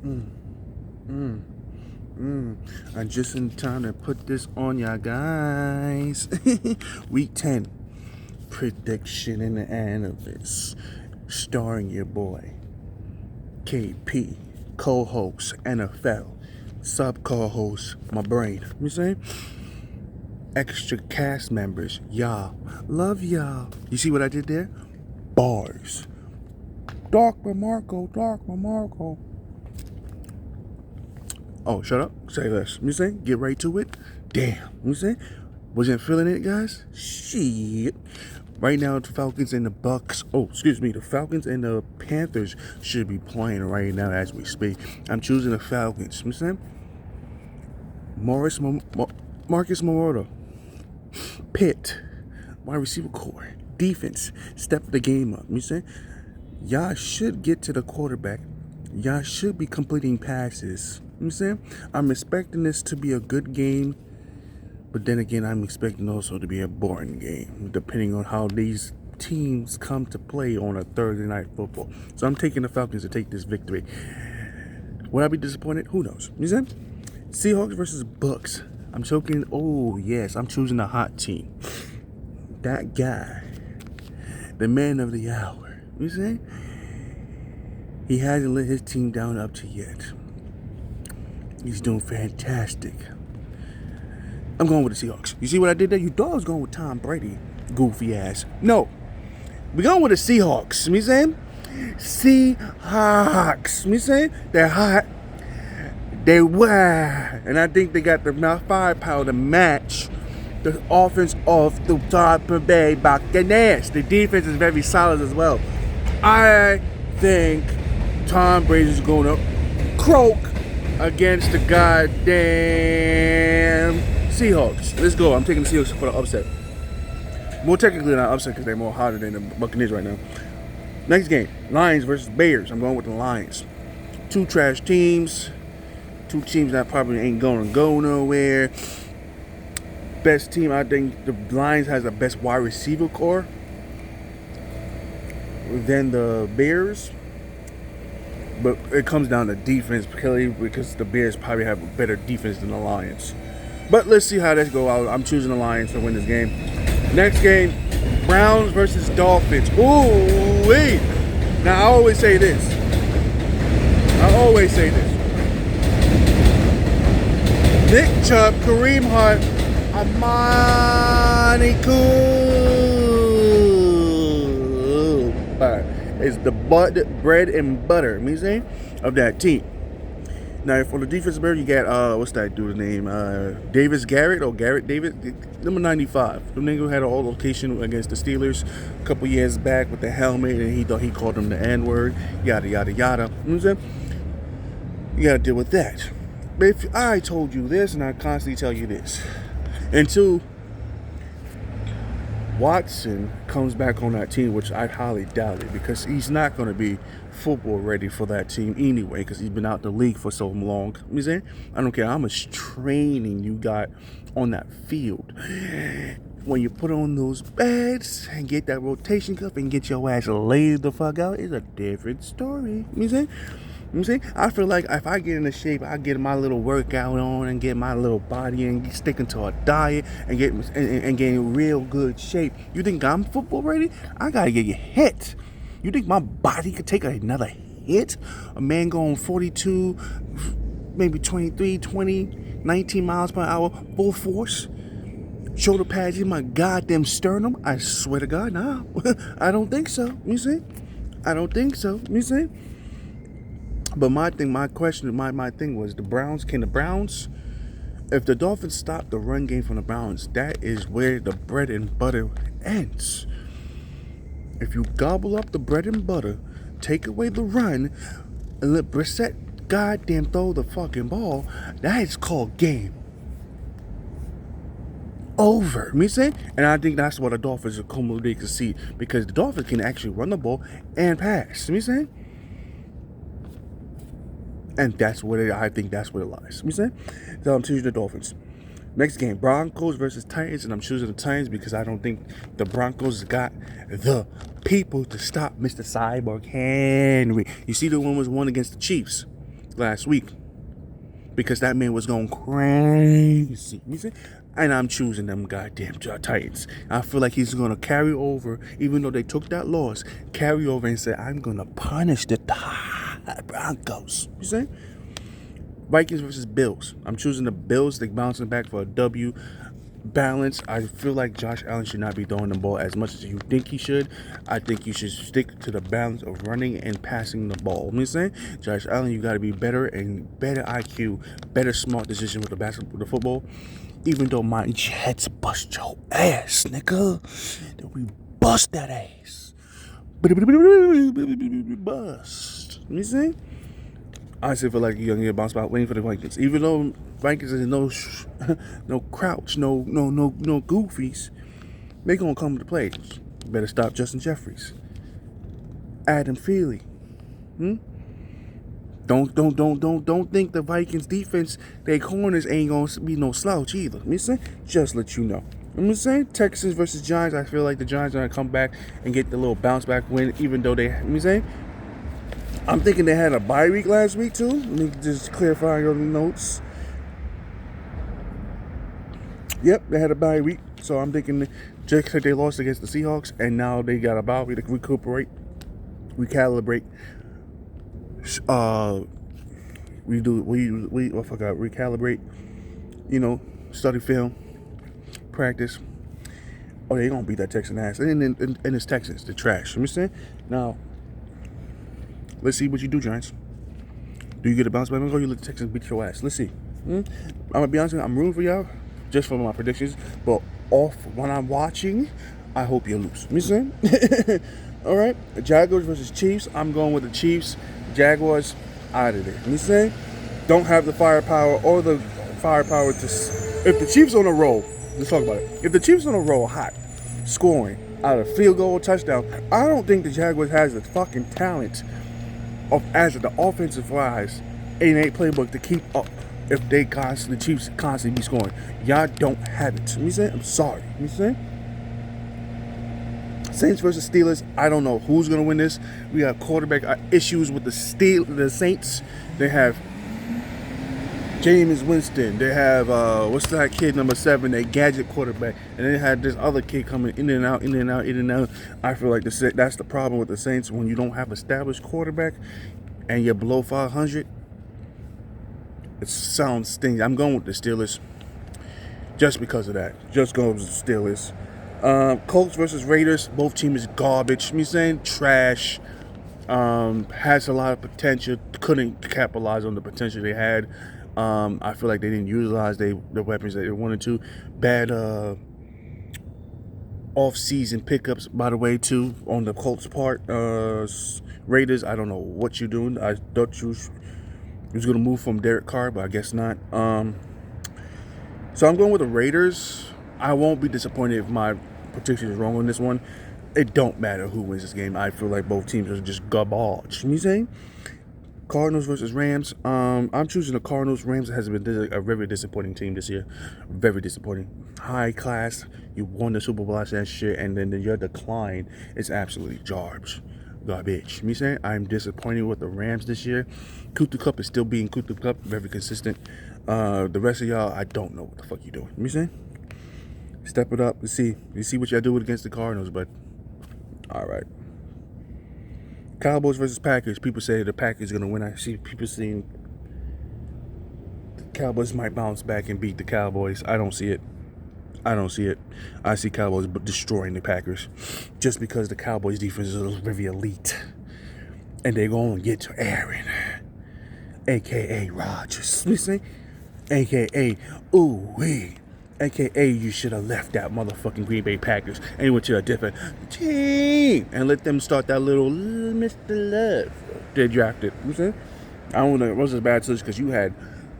Mm, mm, mm. I'm just in time to put this on y'all guys. Week 10. Prediction and the analyst. Starring your boy. KP. Co-host NFL. Sub co-host my brain. You see? Extra cast members. Y'all. Love y'all. You see what I did there? Bars. Dark Marco. Oh, shut up. Say less. You say? Get right to it. Damn. You say? Wasn't feeling it, guys? Shit. Right now, the Falcons and the Bucks. Oh, excuse me. The Falcons and the Panthers should be playing right now as we speak. I'm choosing the Falcons. You say? Marcus Mariota. Pitt. Wide receiver core. Defense. Step the game up. You say? Y'all should get to the quarterback. Y'all should be completing passes. You know what I'm saying? I'm expecting this to be a good game, but then again, I'm expecting also to be a boring game, depending on how these teams come to play on a Thursday night football. So I'm taking the Falcons to take this victory. Would I be disappointed? Who knows? You know what I'm saying? Seahawks versus Bucks. I'm choking. Oh, yes, I'm choosing the hot team. That guy, the man of the hour. You know what I'm saying? He hasn't let his team down up to yet. He's doing fantastic. I'm going with the Seahawks. You see what I did there? You thought I was going with Tom Brady. Goofy ass. No. We're going with the Seahawks. You know what I'm saying? Seahawks. You know what I'm saying? They're hot. They're wild. And I think they got the firepower to match the offense of the Tampa Bay Buccaneers. The defense is very solid as well. I think Tom Brady's going to croak against the goddamn Seahawks. Let's go. I'm taking the Seahawks for the upset. More technically not upset because they're more hotter than the Buccaneers right now. Next game, Lions versus Bears. I'm going with the Lions. Two trash teams. Two teams that probably ain't going to go nowhere. Best team, I think the Lions has the best wide receiver core than the Bears. But it comes down to defense because the Bears probably have a better defense than the Lions. But let's see how this goes out. I'm choosing the Lions to win this game. Next game, Browns versus Dolphins. Ooh, wait. Now, I always say this. Nick Chubb, Kareem Hunt, Amani Cooper is the bread and butter, you know what I'm saying, of that team. Now, for the defensive player, you got, what's that dude's name? Davis Garrett or Garrett Davis, number 95. The nigga had an all location against the Steelers a couple years back with the helmet, and he thought he called him the N-word, yada, yada, yada. You know what I'm saying? You got to deal with that. But if I told you this, and I constantly tell you this, until Watson comes back on that team, which I highly doubt it, because he's not going to be football ready for that team anyway, because he's been out the league for so long. You know what I'm saying? I don't care how much training you got on that field. When you put on those pads and get that rotation cuff and get your ass laid the fuck out, it's a different story. You know what I'm saying? You know what I'm saying? I feel like if I get into shape, I get my little workout on and get my little body and sticking to a diet and get in real good shape. You think I'm football ready? I gotta get hit. You think my body could take another hit? A man going 42, maybe 23, 20, 19 miles per hour, full force? Shoulder pads in my goddamn sternum? I swear to God, no. I don't think so. You see? I don't think so. You see? But my thing was the Browns. Can the Browns, if the Dolphins stop the run game from the Browns, that is where the bread and butter ends. If you gobble up the bread and butter, take away the run, and let Brissett goddamn throw the fucking ball, that is called game over. You know what I'm saying? And I think that's what the Dolphins are commonly concede, because the Dolphins can actually run the ball and pass. You know what I'm saying? And I think that's what it lies. You know what I'm saying? So I'm choosing the Dolphins. Next game, Broncos versus Titans, and I'm choosing the Titans because I don't think the Broncos got the people to stop Mr. Cyborg Henry. You see, the one was won against the Chiefs. last week because that man was going crazy. You see? And I'm choosing them goddamn Titans. I feel like he's going to carry over, even though they took that loss, carry over and say, I'm going to punish the Broncos. You see? Vikings versus Bills. I'm choosing the Bills. They're bouncing back for a W. Balance. I feel like Josh Allen should not be throwing the ball as much as you think he should. I think you should stick to the balance of running and passing the ball. You know what I'm saying? Josh Allen, you got to be better and better IQ, better smart decision with the basketball, the football. Even though my Jets bust your ass, nigga, then we bust that ass. Bust. You know what I'm saying? I still feel like you're gonna get bounced back waiting for the Vikings. Even though Vikings is no crouch, no goofies, they gonna come to play. Better stop Justin Jeffries, Adam Thielen. Don't think the Vikings defense, their corners ain't gonna be no slouch either. You know what I'm saying? Just let you know. You know what I'm saying? Texans versus Giants. I feel like the Giants are gonna come back and get the little bounce back win, even though they. You know what I'm saying? I'm thinking they had a bye week last week too. Let me just clarify your notes. Yep, they had a bye week. So I'm thinking just like they lost against the Seahawks, and now they got a bye week to recuperate, recalibrate. Recalibrate. You know, study film, practice. Oh, they gonna beat that Texan ass, and it's Texans, the trash. You understand? Now. Let's see what you do, Giants. Do you get a bounce back? Or you let the Texans beat your ass? Let's see. I'm gonna be honest with you, I'm rooting for y'all just for my predictions. But off when I'm watching, I hope you lose. You know what I'm saying? All right. Jaguars versus Chiefs. I'm going with the Chiefs. Jaguars out of there. You know what I'm saying? Don't have the firepower to. If the Chiefs on a roll, let's talk about it. If the Chiefs on a roll, hot, scoring out of field goal or touchdown, I don't think the Jaguars has the fucking talent. As the offensive wise, in a playbook to keep up if the Chiefs constantly be scoring. Y'all don't have it. You know what I'm saying? I'm sorry. You know what I'm saying? Saints versus Steelers. I don't know who's gonna win this. We got quarterback issues with the Saints. They have Jameis Winston. They have what's that kid number 7? That gadget quarterback, and they had this other kid coming in and out. I feel like that's the problem with the Saints when you don't have established quarterback and you're below 500. It sounds stingy. I'm going with the Steelers just because of that. Just going with the Steelers. Colts versus Raiders. Both teams is garbage. You know what I'm saying? Trash. Has a lot of potential. Couldn't capitalize on the potential they had. I feel like they didn't utilize the weapons that they wanted to. Bad off-season pickups, by the way, too, on the Colts' part. Raiders, I don't know what you're doing. I thought you was going to move from Derek Carr, but I guess not. So I'm going with the Raiders. I won't be disappointed if my prediction is wrong on this one. It don't matter who wins this game. I feel like both teams are just garbage. You know what I'm saying? Cardinals versus Rams. I'm choosing the Cardinals. Rams has been a very disappointing team this year. Very disappointing. High class. You won the Super Bowl last year, and then your decline is absolutely garbage. You know what I'm saying? I'm disappointed with the Rams this year. Cooper Kupp is still being Cooper Kupp. Very consistent. The rest of y'all, I don't know what the fuck you doing. You know what I'm saying? Step it up. Let's see. You see what y'all do against the Cardinals, but all right. Cowboys versus Packers. People say the Packers are going to win. I see people saying the Cowboys might bounce back and beat the Cowboys. I don't see it. I see Cowboys destroying the Packers just because the Cowboys defense is very elite. And they're going to get to Aaron, a.k.a. Rodgers. You see? A.k.a. ooh-wee. AKA, you should have left that motherfucking Green Bay Packers and went to a different team and let them start that little Mr. Love they drafted. You see? I don't know. It was a bad decision because you had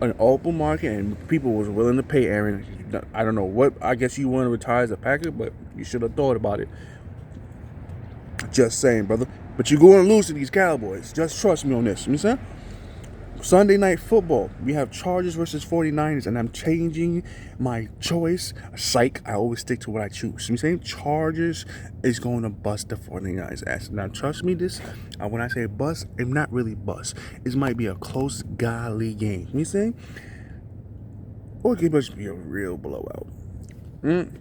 an open market and people was willing to pay Aaron. I don't know what. I guess you want to retire as a Packer, but you should have thought about it. Just saying, brother. But you're going to lose to these Cowboys. Just trust me on this. You know what I'm saying? Sunday night football, we have Chargers versus 49ers, and I'm changing my choice. Psych, I always stick to what I choose. You know what I'm saying? Chargers is going to bust the 49ers ass. Now, trust me, when I say bust, it's not really bust. It might be a close, godly game. You know what I'm saying? Or it could just be a real blowout.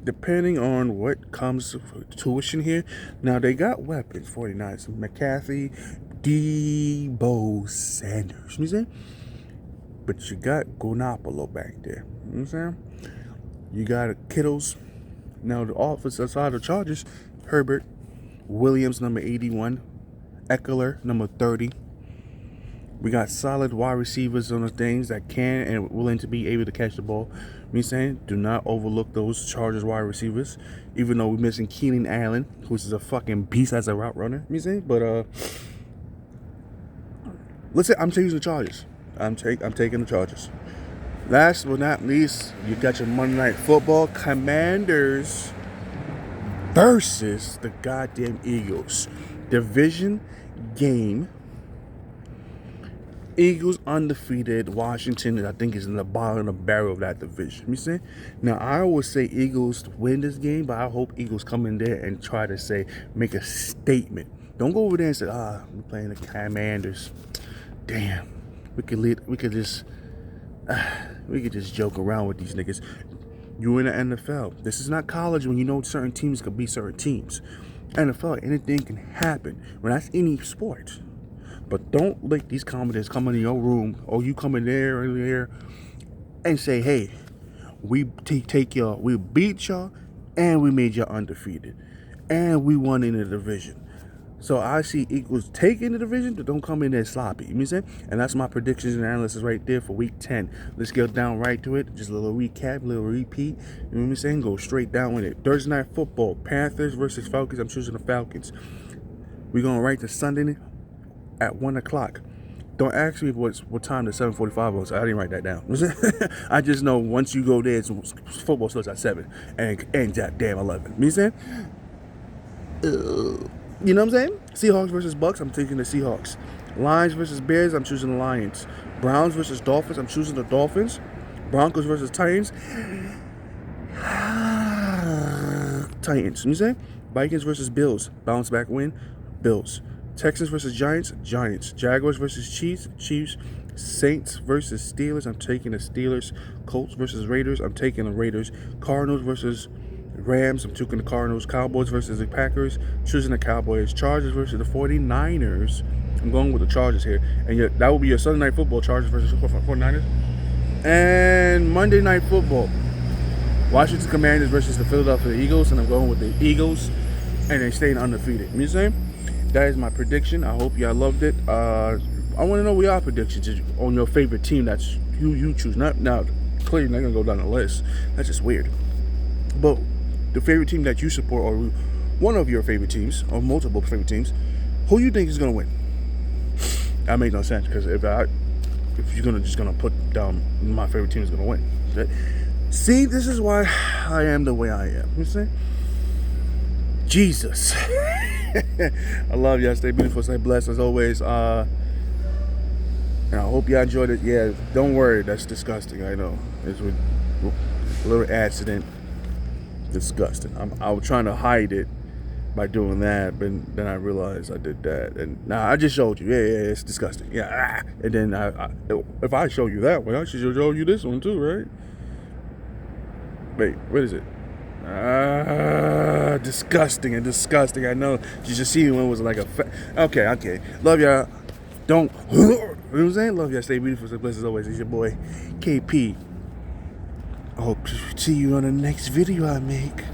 Depending on what comes to tuition here. Now, they got weapons, 49ers. McCaffrey, Debo Sanders. You know what I'm saying? But you got Gonapolo back there. You know what I'm saying? You got Kittles. Now, the offensive side of the Chargers, Herbert, Williams, number 81, Eckler, number 30. We got solid wide receivers on the things that can and willing to be able to catch the ball. Me saying, do not overlook those Chargers wide receivers. Even though we're missing Keenan Allen, which is a fucking beast as a route runner. Me saying, but listen, I'm choosing the Chargers. I'm taking the Chargers. Last but not least, you got your Monday Night Football Commanders versus the goddamn Eagles. Division game. Eagles undefeated. Washington, I think, is in the bottom of the barrel of that division. You see? Now, I always say Eagles win this game, but I hope Eagles come in there and try to make a statement. Don't go over there and say, we're playing the Commanders. Damn. We could just joke around with these niggas. You in the NFL. This is not college when you know certain teams could be certain teams. NFL, anything can happen. Well, that's any sport. But don't let these commentators come into your room or you come in there and there and say, hey, we take y'all, we beat y'all, and we made y'all undefeated. And we won in the division. So I see Eagles taking the division, but don't come in there sloppy. You know what I'm saying? And that's my predictions and analysis right there for week 10. Let's get down right to it. Just a little recap, a little repeat. You know what I'm saying? Go straight down with it. Thursday night football, Panthers versus Falcons. I'm choosing the Falcons. We're going right to Sunday at 1 o'clock. Don't ask me what time the 7:45 was. I didn't write that down. I just know once you go there, football starts at 7 and ends at damn 11. You know what I'm saying? You know what I'm saying? Seahawks versus Bucks. I'm taking the Seahawks. Lions versus Bears. I'm choosing the Lions. Browns versus Dolphins. I'm choosing the Dolphins. Broncos versus Titans. Titans. You know what I'm saying? Vikings versus Bills. Bounce back win. Bills. Texans versus Giants, Giants. Jaguars versus Chiefs. Saints versus Steelers, I'm taking the Steelers. Colts versus Raiders, I'm taking the Raiders. Cardinals versus Rams, I'm taking the Cardinals. Cowboys versus the Packers, choosing the Cowboys. Chargers versus the 49ers, I'm going with the Chargers here. And yet that will be your Sunday Night Football, Chargers versus 49ers. And Monday Night Football, Washington Commanders versus the Philadelphia Eagles, and I'm going with the Eagles, and they're staying undefeated. You know what I'm saying? That is my prediction. I hope y'all loved it. I want to know what y'all predictions on your favorite team that's who you choose. Now, clearly not going to go down the list. That's just weird. But the favorite team that you support, or one of your favorite teams, or multiple favorite teams, who you think is going to win? That makes no sense, because if you're just gonna put down my favorite team is going to win. Okay? See, this is why I am the way I am. You see? Jesus. I love y'all. Stay beautiful. Stay blessed as always. And I hope y'all enjoyed it. Yeah, don't worry. That's disgusting. I know. It's a little accident. Disgusting. I was trying to hide it by doing that, but then I realized I did that. And I just showed you. Yeah, it's disgusting. Yeah. And then if I show you that one, I should show you this one too, right? Wait, what is it? Disgusting. I know. You just see when it was like okay. Love y'all. Don't. You know what I'm saying? Love y'all. Stay beautiful. Stay blessed as always. It's your boy, KP. I hope to see you on the next video I make.